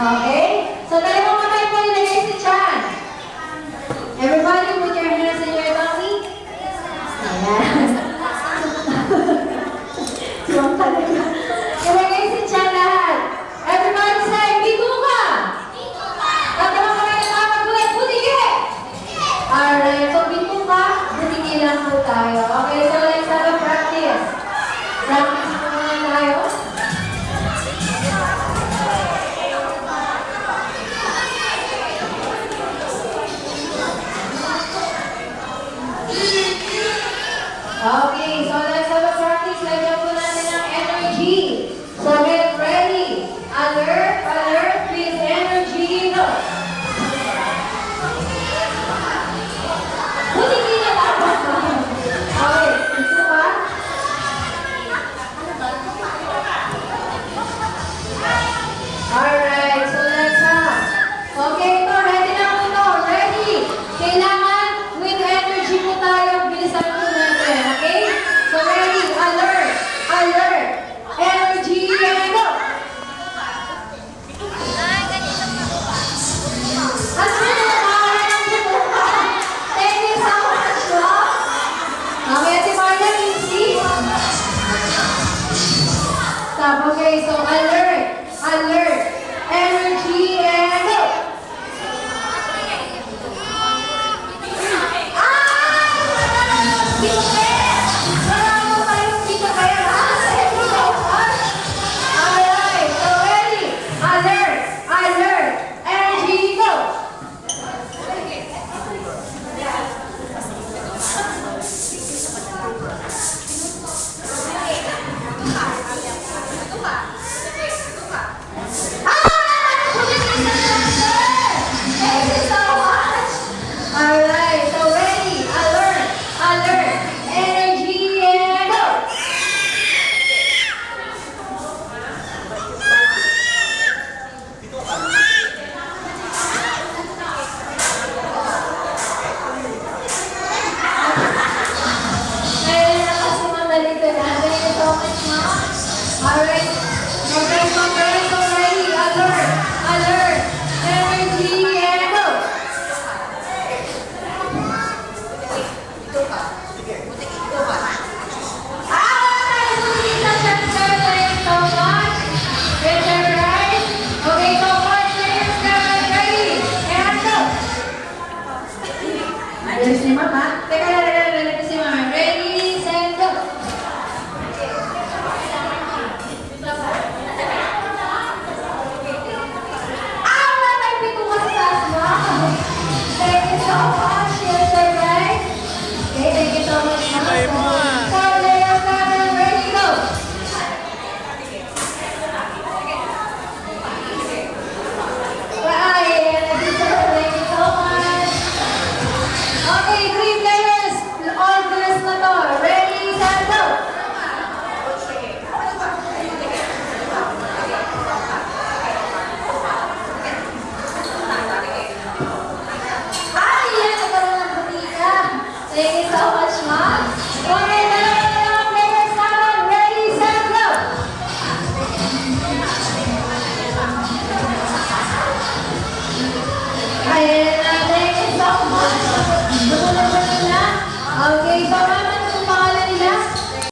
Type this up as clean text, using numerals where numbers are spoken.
Okay? So, dalawang kamay po nilagay sa tiyan. Everybody, put your hands in your tummy. Ayan. Strong talaga. Ilagay sa tiyan lahat. Everybody say, bituka! Dalawang kamay na kapag-ulit, butike! Alright, so bituka, butike lang po tayo. Okay, so let's have a practice. Practice muna tayo. Okay, so let's have a practice. Lagyan po natin ng energy. So get ready. Alert, alert, please energy. Go. Butiki na dapat. Okay, ito pa. Alright, so let's have. Okay, ito, ready na po ito. Ready. Kailangan with energy po tayo. Bilisan po natin, okay? So ready, alert, alert, energy, and go! At ano na nakakala ng butuka? Thank you so much, love. Okay, si Marla, easy. Stop, okay, so alert, alert, energy,